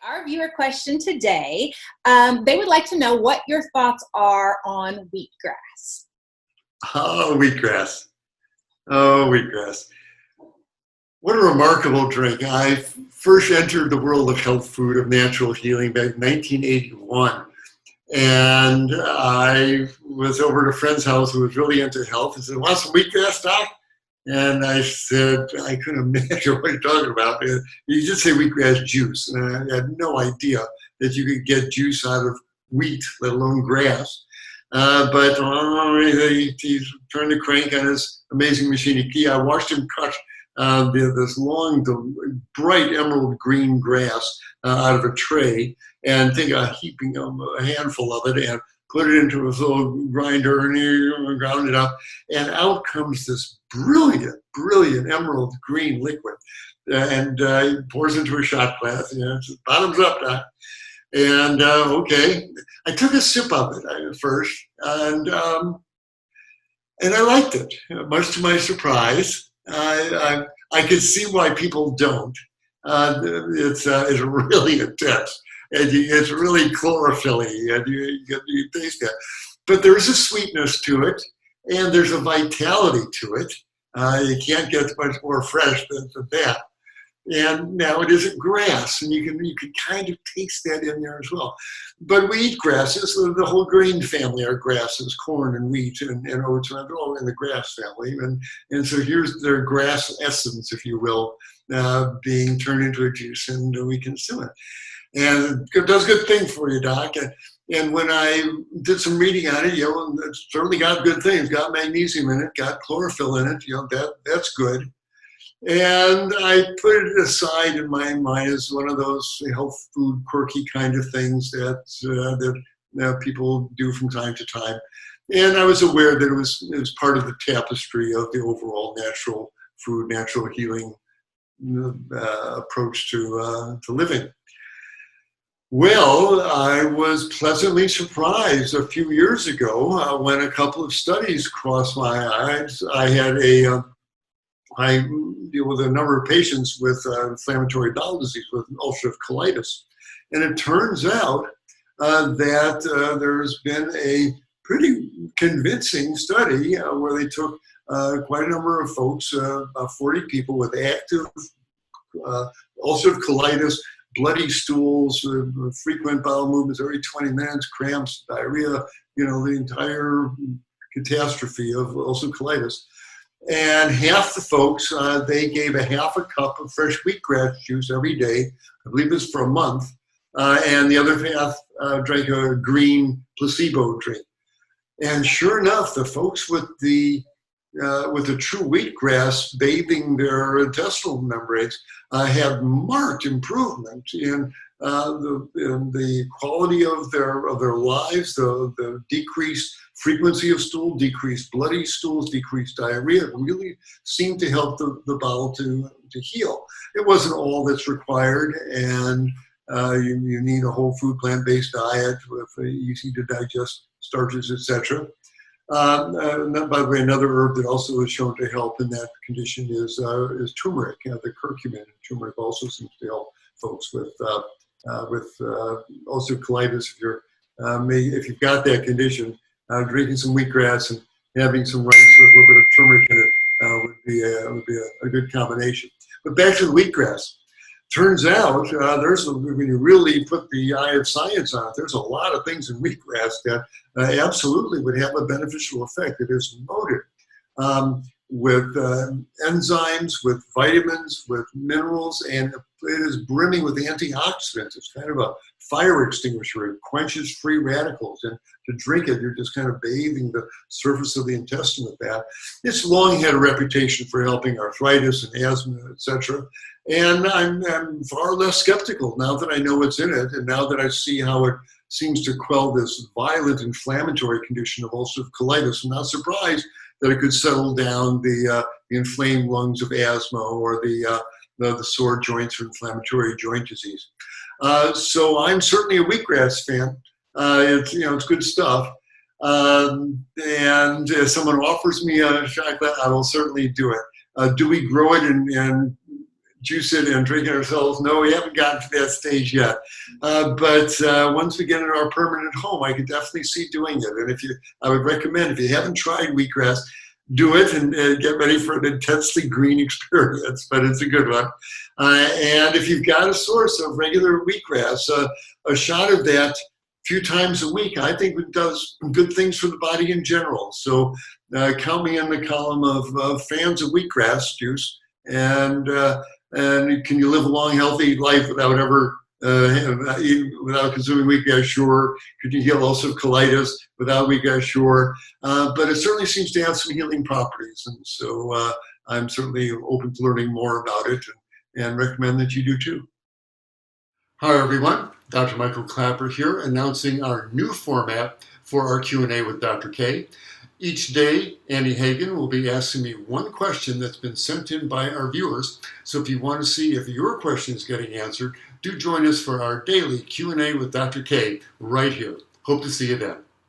Our viewer question today, they would like to know what your thoughts are on wheatgrass. Oh, wheatgrass. Oh, wheatgrass. What a remarkable drink. I first entered the world of health food, of natural healing back in 1981. And I was over at a friend's house who was really into health. He said, "Want some wheatgrass, Doc?" And I said, "I couldn't imagine what you're talking about. You just say wheatgrass juice." And I had no idea that you could get juice out of wheat, let alone grass. He turned the crank on his amazing machine. I watched him cut this long, bright emerald green grass out of a tray and take a handful of it and put it into a little grinder and he ground it up. And out comes this brilliant emerald green liquid. He pours into a shot glass. It's bottoms up, Doc. And okay, I took a sip of it at first, and I liked it. Much to my surprise, I could see why people don't. It's really intense, and it's really chlorophyll-y, and you taste it. But there's a sweetness to it, and there's a vitality to it. You can't get much more fresh than that. And now it isn't grass, and you can kind of taste that in there as well. But we eat grasses, the whole grain family are grasses, corn and wheat and oats, and they're all in the grass family. And so here's their grass essence, if you will, being turned into a juice, and we consume it. And it does good things for you, Doc. And when I did some reading on it, it's certainly got good things, got magnesium in it, got chlorophyll in it, that's good. And I put it aside in my mind as one of those health food quirky kind of things that people do from time to time. And I was aware that it was part of the tapestry of the overall natural food, natural healing approach to living. Well, I was pleasantly surprised a few years ago when a couple of studies crossed my eyes. I deal with a number of patients with inflammatory bowel disease, with ulcerative colitis. And it turns out that there's been a pretty convincing study where they took quite a number of folks, about 40 people with active ulcerative colitis, bloody stools, frequent bowel movements every 20 minutes, cramps, diarrhea, the entire catastrophe of ulcerative colitis. And half the folks, they gave a half a cup of fresh wheatgrass juice every day. I believe it's for a month. And the other half drank a green placebo drink. And sure enough, the folks with the true wheatgrass bathing their intestinal membranes had marked improvement in the quality of their lives, the decreased frequency of stool, decreased bloody stools, decreased diarrhea. It really seemed to help the bowel to heal. It wasn't all that's required, and you need a whole food plant-based diet with easy to digest starches, etc. And then, by the way, another herb that also is shown to help in that condition is turmeric. The curcumin in turmeric also seems to help folks with ulcerative colitis. If you've got that condition, drinking some wheatgrass and having some rice with a little bit of turmeric in it would be a good combination. But back to the wheatgrass. Turns out, when you really put the eye of science on it, there's a lot of things in wheatgrass that absolutely would have a beneficial effect. It is loaded with enzymes, with vitamins, with minerals, and it is brimming with antioxidants. It's kind of a fire extinguisher. It quenches free radicals, and to drink it, you're just kind of bathing the surface of the intestine with that. It's long had a reputation for helping arthritis and asthma, etc. And I'm far less skeptical now that I know what's in it, and now that I see how it seems to quell this violent inflammatory condition of ulcerative colitis. I'm not surprised that it could settle down the inflamed lungs of asthma or the sore joints or inflammatory joint disease. So I'm certainly a wheatgrass fan. It's good stuff. And if someone offers me a shot glass, I will certainly do it. Do we grow it in juice it and drink it ourselves. No, we haven't gotten to that stage yet. But once we get in our permanent home, I could definitely see doing it. And I would recommend, if you haven't tried wheatgrass, do it and get ready for an intensely green experience, but it's a good one. And if you've got a source of regular wheatgrass, a shot of that a few times a week, I think it does good things for the body in general. So count me in the column of fans of wheatgrass juice. And can you live a long, healthy life without ever without consuming wheatgrass? Sure. Could you heal ulcerative colitis without wheatgrass? Sure. But it certainly seems to have some healing properties, and so I'm certainly open to learning more about it, and recommend that you do too. Hi everyone, Dr. Michael Klaper here, announcing our new format for our Q&A with Dr. K. Each day, Annie Hagen will be asking me one question that's been sent in by our viewers. So if you want to see if your question is getting answered, do join us for our daily Q&A with Dr. K right here. Hope to see you then.